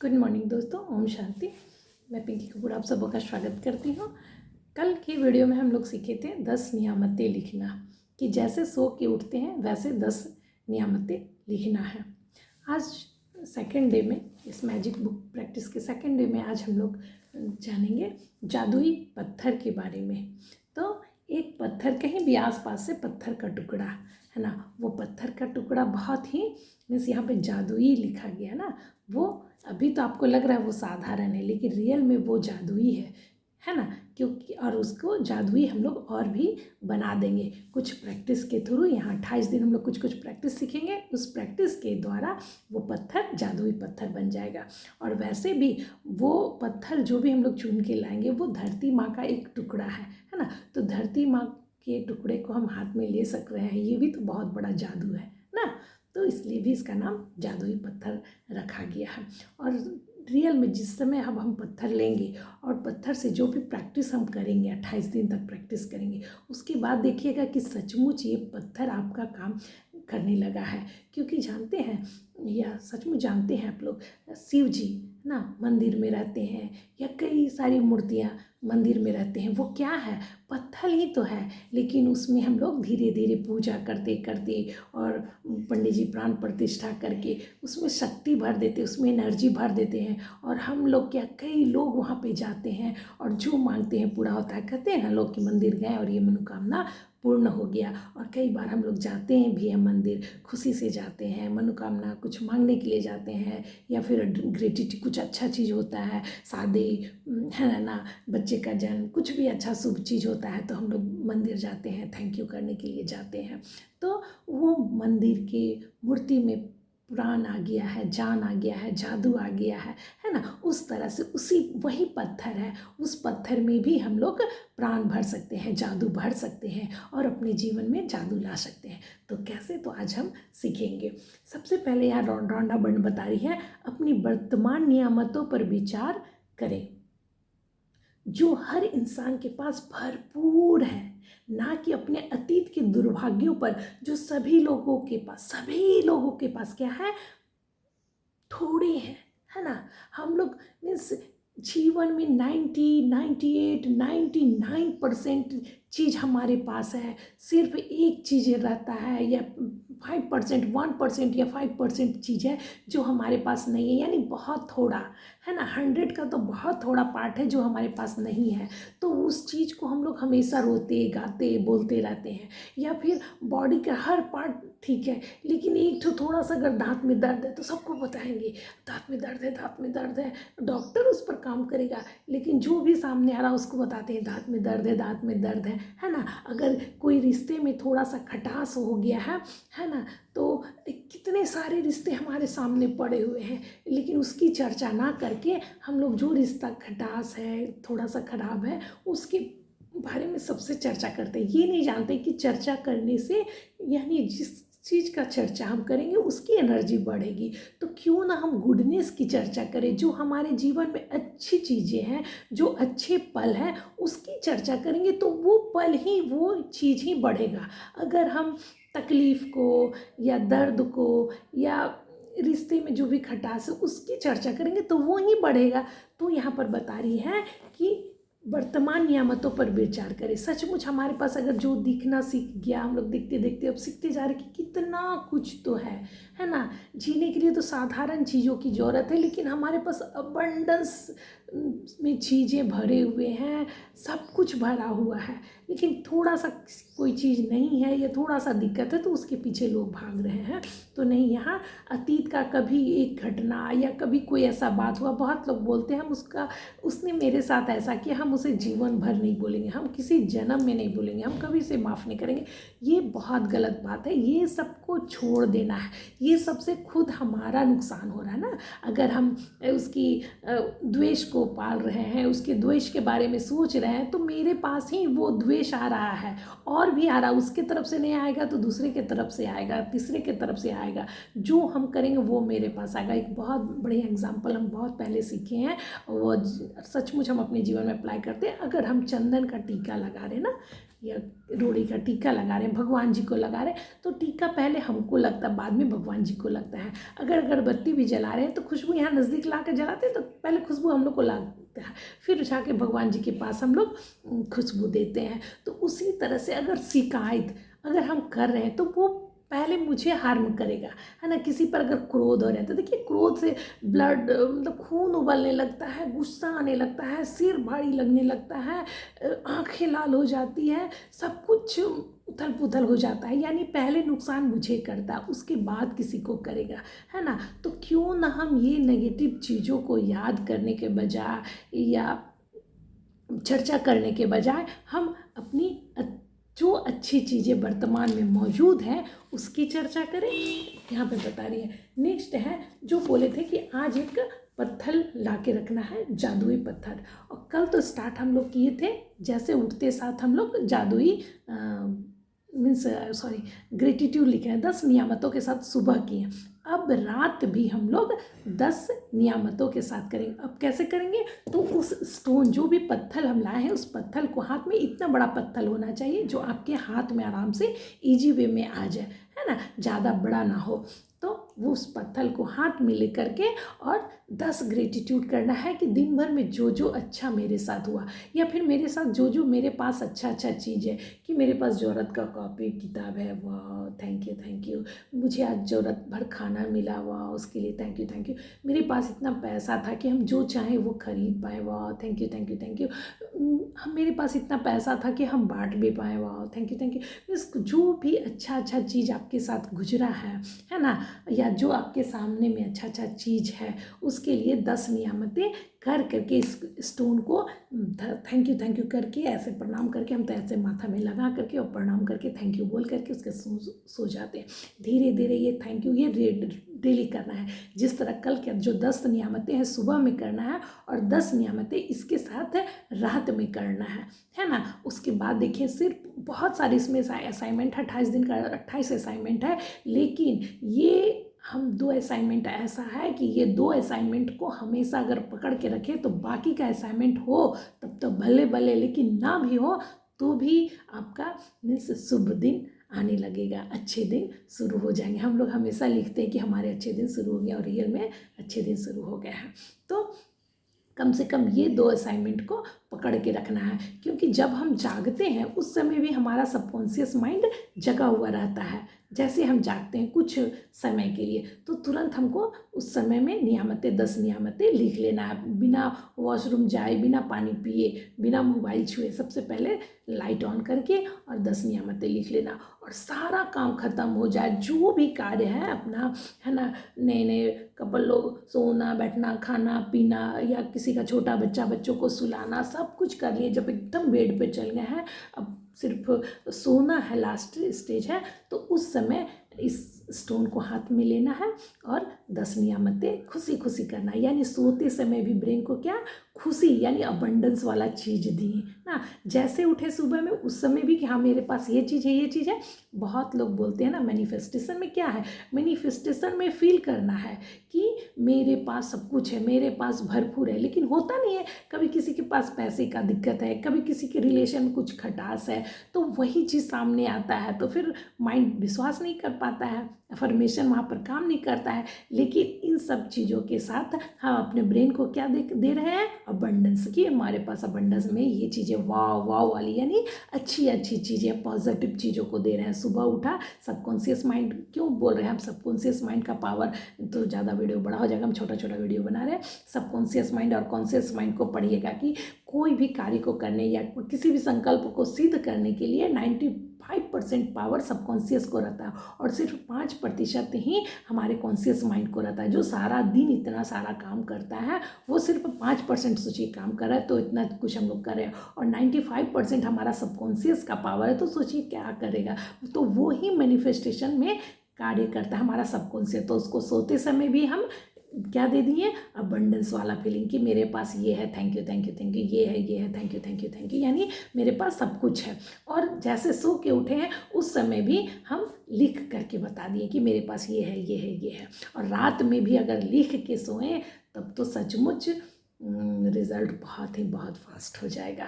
Good morning दोस्तों, ओम शांति। मैं पिंकी कपूर आप सबों का स्वागत करती हूँ। कल की वीडियो में हम लोग सीखे थे 10 नियामतें लिखना, कि जैसे सो के उठते हैं वैसे 10 नियामतें लिखना है। आज सेकेंड डे में, इस मैजिक बुक प्रैक्टिस के सेकेंड डे में आज हम लोग जानेंगे जादुई पत्थर के बारे में। तो एक पत्थर, कहीं भी आसपास से पत्थर का टुकड़ा है ना, वो पत्थर का टुकड़ा बहुत ही मीन्स यहाँ पे जादुई लिखा गया ना, वो अभी तो आपको लग रहा है वो साधारण है, लेकिन रियल में वो जादुई है ना। क्योंकि और उसको जादुई हम लोग और भी बना देंगे कुछ प्रैक्टिस के थ्रू। यहाँ 28 दिन हम लोग कुछ कुछ प्रैक्टिस सीखेंगे, उस प्रैक्टिस के द्वारा वो पत्थर जादुई पत्थर बन जाएगा। और वैसे भी वो पत्थर जो भी हम लोग चुन के लाएंगे वो धरती माँ का एक टुकड़ा है ना। तो धरती माँ के टुकड़े को हम हाथ में ले सक रहे हैं, ये भी तो बहुत बड़ा जादू है ना। तो इसलिए भी इसका नाम जादुई पत्थर रखा गया है। और रियल में जिस समय अब हम पत्थर लेंगे और पत्थर से जो भी प्रैक्टिस हम करेंगे, 28 दिन तक प्रैक्टिस करेंगे, उसके बाद देखिएगा कि सचमुच ये पत्थर आपका काम करने लगा है। क्योंकि जानते हैं, या सचमुच जानते हैं आप लोग, शिव जी ना मंदिर में रहते हैं, या कई सारी मूर्तियाँ मंदिर में रहते हैं, वो क्या है, पत्थर ही तो है। लेकिन उसमें हम लोग धीरे धीरे पूजा करते करते और पंडित जी प्राण प्रतिष्ठा करके उसमें शक्ति भर देते, उसमें एनर्जी भर देते हैं। और हम लोग क्या, कई लोग वहाँ पे जाते हैं और जो मांगते हैं पूरा होता है। कहते हैं ना लोग कि मंदिर गए और ये मनोकामना पूर्ण हो गया। और कई बार हम लोग जाते हैं भी, हम मंदिर खुशी से जाते हैं, मनोकामना कुछ मांगने के लिए जाते हैं, या फिर ग्रेटिट्यूड कुछ अच्छा चीज़ होता है, शादी है ना, बच्चे का जन्म, कुछ भी अच्छा शुभ चीज़ होता है तो हम लोग मंदिर जाते हैं, थैंक यू करने के लिए जाते हैं। तो वो मंदिर की मूर्ति में प्राण आ गया है, जान आ गया है, जादू आ गया है ना। उस तरह से उसी वही पत्थर है, उस पत्थर में भी हम लोग प्राण भर सकते हैं, जादू भर सकते हैं और अपने जीवन में जादू ला सकते हैं। तो कैसे, तो आज हम सीखेंगे। सबसे पहले यहाँ रौंडा बंड बता रही है, अपनी वर्तमान नियामतों पर विचार करें जो हर इंसान के पास भरपूर है, ना कि अपने अतीत के दुर्भाग्यों पर जो सभी लोगों के पास क्या है, थोड़े हैं, है ना। हम लोग मीन्स जीवन में 98, 99% चीज़ हमारे पास है, सिर्फ एक चीज़ रहता है, या 5%, 1% या 5% चीज़ है जो हमारे पास नहीं है, यानी बहुत थोड़ा है ना। 100 का तो बहुत थोड़ा पार्ट है जो हमारे पास नहीं है। तो उस चीज़ को हम लोग हमेशा रोते गाते बोलते रहते हैं। या फिर बॉडी का हर पार्ट ठीक है, लेकिन एक थोड़ा सा अगर दांत में दर्द है तो सबको बताएंगे दांत में दर्द है, दांत में दर्द है, डॉक्टर उस पर काम करेगा। लेकिन जो भी सामने आ रहा उसको बताते हैं दांत में दर्द है, दांत में दर्द है ना। अगर कोई रिश्ते में थोड़ा सा खटास हो गया है ना, तो कितने सारे रिश्ते हमारे सामने पड़े हुए हैं, लेकिन उसकी चर्चा ना करके हम लोग जो रिश्ता खटास है, थोड़ा सा खराब है, उसके बारे में सबसे चर्चा करते हैं। ये नहीं जानते कि चर्चा करने से, यानी जिस चीज़ का चर्चा हम करेंगे उसकी एनर्जी बढ़ेगी। तो क्यों ना हम गुडनेस की चर्चा करें, जो हमारे जीवन में अच्छी चीज़ें हैं, जो अच्छे पल हैं, उसकी चर्चा करेंगे तो वो पल ही, वो चीज़ ही बढ़ेगा। अगर हम तकलीफ़ को या दर्द को या रिश्ते में जो भी खटास है उसकी चर्चा करेंगे तो वो ही बढ़ेगा। तो यहाँ पर बता रही है कि वर्तमान नियामतों पर विचार करें। सचमुच हमारे पास अगर जो दिखना सीख गया, हम लोग देखते देखते अब सीखते जा रहे कि कितना कुछ तो है ना। जीने के लिए तो साधारण चीज़ों की ज़रूरत है, लेकिन हमारे पास अबंडेंस में चीज़ें भरे हुए हैं, सब कुछ भरा हुआ है, लेकिन थोड़ा सा कोई चीज़ नहीं है या थोड़ा सा दिक्कत है तो उसके पीछे लोग भाग रहे हैं। तो नहीं, यहाँ अतीत का कभी एक घटना या कभी कोई ऐसा बात हुआ, बहुत लोग बोलते हैं हम उसने मेरे साथ ऐसा किया, हम उसे जीवन भर नहीं बोलेंगे, हम किसी जन्म में नहीं बोलेंगे, हम कभी से माफ़ नहीं करेंगे। ये बहुत गलत बात है, ये सबको छोड़ देना है। ये सबसे खुद हमारा नुकसान हो रहा है ना। अगर हम उसकी द्वेष को पाल रहे हैं, उसके द्वेष के बारे में सोच रहे हैं, तो मेरे पास ही वो द्वेष आ रहा है, और भी आ रहा है। उसके तरफ से नहीं आएगा तो दूसरे के तरफ से आएगा, तीसरे के तरफ से आएगा। जो हम करेंगे वो मेरे पास आएगा। एक बहुत बढ़िया एग्जाम्पल हम बहुत पहले सीखे हैं, वो सचमुच हम अपने जीवन में अप्लाई करते हैं। अगर हम चंदन का टीका लगा रहे हैं ना, या रोड़ी का टीका लगा रहे हैं, भगवान जी को लगा रहे हैं, तो टीका पहले हमको लगता है, बाद में भगवान जी को लगता है। अगर अगरबत्ती भी जला रहे हैं तो खुशबू यहाँ नज़दीक ला कर जलाते हैं तो पहले खुशबू हम लोग को लगता है, फिर जाके भगवान जी के पास हम लोग खुशबू देते हैं। तो उसी तरह से अगर शिकायत अगर हम कर रहे हैं तो वो पहले मुझे हार्म करेगा, है ना। किसी पर अगर क्रोध हो रहा है तो देखिए क्रोध से ब्लड मतलब खून उबलने लगता है, गुस्सा आने लगता है, सिर भारी लगने लगता है, आंखें लाल हो जाती है, सब कुछ उथल पुथल हो जाता है। यानी पहले नुकसान मुझे करता है, उसके बाद किसी को करेगा, है ना। तो क्यों ना हम ये नेगेटिव चीज़ों को याद करने के बजाय या चर्चा करने के बजाय हम अपनी जो अच्छी चीज़ें वर्तमान में मौजूद हैं उसकी चर्चा करें। यहाँ पे बता रही है। नेक्स्ट है जो बोले थे कि आज एक पत्थर ला के रखना है, जादुई पत्थर। और कल तो स्टार्ट हम लोग किए थे, जैसे उठते साथ हम लोग जादुई मीन्स सॉरी ग्रेटिट्यूड लिखे हैं, 10 नियामतों के साथ सुबह किए। अब रात भी हम लोग 10 नियामतों के साथ करेंगे। अब कैसे करेंगे, तो उस स्टोन जो भी पत्थर हम लाए हैं उस पत्थर को, हाथ में इतना बड़ा पत्थर होना चाहिए जो आपके हाथ में आराम से इजी वे में आ जाए, है ना, ज़्यादा बड़ा ना हो। तो वो उस पत्थर को हाथ में लेकर के और 10 ग्रेटिट्यूड करना है कि दिन भर में जो जो अच्छा मेरे साथ हुआ, या फिर मेरे साथ जो जो मेरे पास अच्छा अच्छा चीज़ है, कि मेरे पास ज़रूरत का कॉपी किताब है, वाह थैंक यू, मुझे आज ज़रूरत भर खाना मिला, वाह उसके लिए थैंक यू, मेरे पास इतना पैसा था कि हम जो चाहें वो खरीद पाए, वाह थैंक यू, हम मेरे पास इतना पैसा था कि हम बांट भी पाए, वाह थैंक यू। मीन्स जो भी अच्छा अच्छा चीज़ आपके साथ गुजरा है ना, या जो आपके सामने में अच्छा अच्छा चीज़ है उसके लिए 10 नियामतें कर करके इस स्टोन को थैंक यू करके ऐसे प्रणाम करके, हम तो ऐसे माथा में लगा करके और प्रणाम करके थैंक यू बोल करके उसके सो जाते हैं। धीरे धीरे ये थैंक यू ये डेली करना है। जिस तरह कल के जो 10 नियामतें हैं सुबह में करना है और 10 नियामतें इसके साथ रात में करना है ना। उसके बाद देखिए सिर्फ बहुत सारे इसमें असाइनमेंट है, 28 दिन का 28 असाइनमेंट है, लेकिन ये हम 2 असाइनमेंट ऐसा है कि ये 2 असाइनमेंट को हमेशा अगर पकड़ के रखें तो बाकी का असाइनमेंट हो तब तो भले भले, लेकिन ना भी हो तो भी आपका मीन्स शुभ दिन आने लगेगा, अच्छे दिन शुरू हो जाएंगे। हम लोग हमेशा लिखते हैं कि हमारे अच्छे दिन शुरू हो गए और रियल में अच्छे दिन शुरू हो गए हैं। तो कम से कम ये 2 असाइनमेंट को पकड़ के रखना है, क्योंकि जब हम जागते हैं उस समय भी हमारा सबकॉन्शियस माइंड जगा हुआ रहता है। जैसे हम जागते हैं कुछ समय के लिए तो तुरंत हमको उस समय में नियामतें 10 नियामतें लिख लेना है, बिना वॉशरूम जाए, बिना पानी पिए, बिना मोबाइल छुए, सबसे पहले लाइट ऑन करके और 10 नियामतें लिख लेना। और सारा काम खत्म हो जाए, जो भी कार्य है अपना, है ना, नए नए कपल लोग सोना बैठना खाना पीना या किसी का छोटा बच्चा बच्चों को सुलाना सब कुछ कर लिए, जब एकदम बेड पे चल गए हैं अब सिर्फ सोना है लास्ट स्टेज है, तो उस समय इस स्टोन को हाथ में लेना है और 10 नियामतें खुशी खुशी करना है। यानी सोते समय भी ब्रेन को क्या खुशी यानी अबंडेंस वाला चीज़ दी ना। जैसे उठे सुबह में उस समय भी कि हाँ मेरे पास ये चीज़ है ये चीज़ है। बहुत लोग बोलते हैं ना मैनिफेस्टेशन में क्या है, मैनिफेस्टेशन में फील करना है कि मेरे पास सब कुछ है, मेरे पास भरपूर है, लेकिन होता नहीं है। कभी किसी के पास पैसे का दिक्कत है, कभी किसी के रिलेशन में कुछ खटास है, तो वही चीज़ सामने आता है तो फिर माइंड विश्वास नहीं कर पाता है, अफर्मेशन वहाँ पर काम नहीं करता है। लेकिन इन सब चीज़ों के साथ हम अपने ब्रेन को क्या दे रहे हैं, अबंडेंस की, हमारे पास अबंडेंस में ये चीज़ें वाव वाव वाली यानी अच्छी अच्छी चीज़ें पॉजिटिव चीज़ों को दे रहे हैं। सुबह उठा सबकॉन्शियस माइंड, क्यों बोल रहे हैं हम सबकॉन्शियस माइंड का पावर, तो ज़्यादा वीडियो बड़ा हो जाएगा, हम छोटा छोटा वीडियो बना रहे हैं। सबकॉन्शियस माइंड और कॉन्शियस माइंड को पढ़िएगा कि कोई भी कार्य को करने या किसी भी संकल्प को सिद्ध करने के लिए 95% पावर सबकॉन्शियस को रहता है और सिर्फ 5% ही हमारे कॉन्शियस माइंड को रहता है। जो सारा दिन इतना सारा काम करता है वो सिर्फ 5% सोचिए काम कर रहा है, तो इतना कुछ हम लोग कर रहे हैं। और 95% हमारा सबकॉन्शियस का पावर है, तो सोचिए क्या करेगा। तो वो ही मैनिफेस्टेशन में कार्य करता है हमारा सबकॉन्शियस। तो उसको सोते समय भी हम क्या दे दिए, अबंडेंस वाला फीलिंग कि मेरे पास ये है, थैंक यू ये है, थैंक यू यानी मेरे पास सब कुछ है। और जैसे सो के उठे हैं उस समय भी हम लिख करके बता दिए कि मेरे पास ये है। और रात में भी अगर लिख के सोएं तब तो सचमुच रिजल्ट बहुत फास्ट हो जाएगा।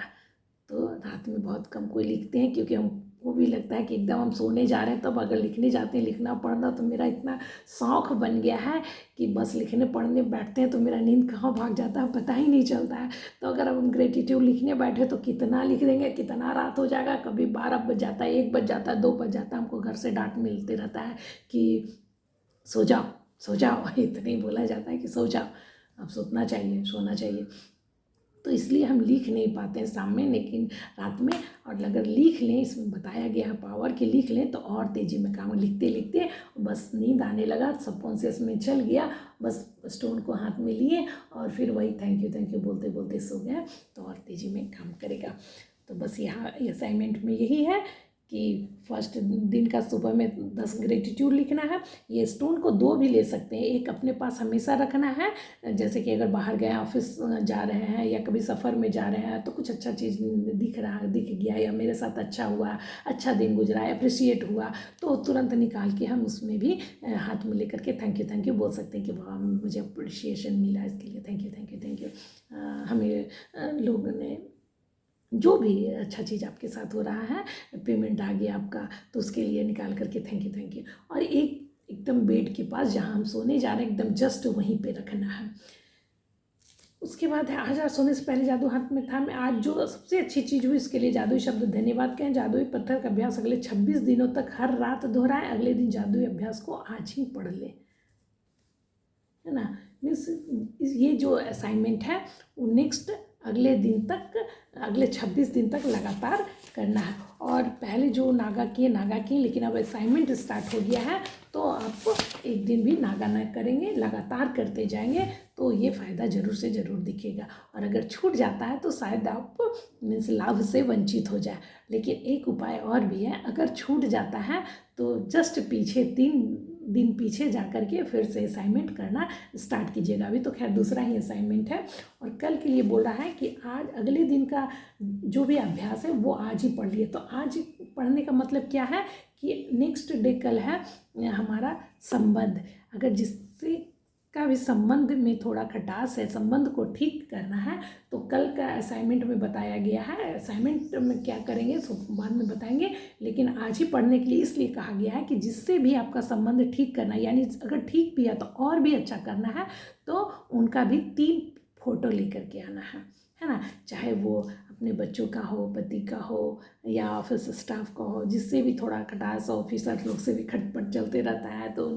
तो रात में बहुत कम कोई लिखते हैं, क्योंकि हमको भी लगता है कि एकदम हम सोने जा रहे हैं तब अगर लिखने जाते हैं लिखना पढ़ना, तो मेरा इतना शौक़ बन गया है कि बस लिखने पढ़ने बैठते हैं तो मेरा नींद कहाँ भाग जाता है पता ही नहीं चलता है। तो अगर हम ग्रेटिट्यूड लिखने बैठे तो कितना लिख देंगे, कितना रात हो जाएगा, कभी 12 बज जाता है, 1 बज जाता है, 2 बज जाता है। हमको घर से डांट मिलते रहता है कि सो जाओ सो जाओ इतना ही बोला जाता है कि सो जाओ, अब सोना चाहिए, सोना चाहिए। तो इसलिए हम लिख नहीं पाते हैं शाम में, लेकिन रात में। और अगर लिख लें, इसमें बताया गया है पावर कि लिख लें तो और तेज़ी में काम, लिखते लिखते बस नींद आने लगा, सबकॉन्शियस में चल गया, बस स्टोन को हाथ में लिए और फिर वही थैंक यू बोलते बोलते सो गया, तो और तेज़ी में काम करेगा। तो बस यहाँ असाइनमेंट में यही है कि फर्स्ट दिन का सुबह में 10 ग्रेटिट्यूड लिखना है। ये स्टोन को 2 भी ले सकते हैं, एक अपने पास हमेशा रखना है, जैसे कि अगर बाहर गए, ऑफिस जा रहे हैं या कभी सफ़र में जा रहे हैं तो कुछ अच्छा चीज़ दिख गया या मेरे साथ अच्छा हुआ, अच्छा दिन गुजरा, अप्रिशिएट हुआ, तो तुरंत निकाल के हम उसमें भी हाथ में लेकर के थैंक यू बोल सकते हैं कि वाह मुझे अप्रिशिएशन मिला, इसके लिए थैंक यू। हमें लोगों ने जो भी अच्छा चीज़ आपके साथ हो रहा है, पेमेंट आ गया आपका, तो उसके लिए निकाल करके थैंक यू। और एकदम बेड के पास जहाँ हम सोने जा रहे हैं एकदम जस्ट वहीं पे रखना है। उसके बाद है आज सोने से पहले जादू हाथ में था। मैं आज जो सबसे अच्छी चीज़ हुई इसके लिए जादुई शब्द धन्यवाद कहें। जादुई पत्थर का अभ्यास अगले 26 दिनों तक हर रात दोहराएं, अगले दिन जादुई अभ्यास को आज ही पढ़ लें, है ना। मीन्स ये जो असाइनमेंट है वो नेक्स्ट अगले 26 दिन तक लगातार करना है। और पहले जो नागा किए, लेकिन अब असाइनमेंट स्टार्ट हो गया है तो आप एक दिन भी नागा न करेंगे, लगातार करते जाएंगे तो ये फ़ायदा ज़रूर से ज़रूर दिखेगा। और अगर छूट जाता है तो शायद आप मीन्स लाभ से वंचित हो जाए। लेकिन एक उपाय और भी है, अगर छूट जाता है तो जस्ट पीछे 3 दिन पीछे जा कर के फिर से असाइनमेंट करना स्टार्ट कीजिएगा। अभी तो खैर दूसरा ही असाइनमेंट है और कल के लिए बोल रहा है कि आज अगले दिन का जो भी अभ्यास है वो आज ही पढ़ लिए। तो आज पढ़ने का मतलब क्या है कि नेक्स्ट डे कल है हमारा संबंध। अगर जिससे का भी संबंध में थोड़ा खटास है, संबंध को ठीक करना है, तो कल का असाइनमेंट में बताया गया है। असाइनमेंट में क्या करेंगे सो बाद में बताएंगे, लेकिन आज ही पढ़ने के लिए इसलिए कहा गया है कि जिससे भी आपका संबंध ठीक करना है, यानी अगर ठीक भी है तो और भी अच्छा करना है, तो उनका भी 3 फोटो लेकर के आना है ना। चाहे वो अपने बच्चों का हो, पति का हो या ऑफिस स्टाफ का हो, जिससे भी थोड़ा खटास, ऑफिसर लोग से भी खटपट चलते रहता है तो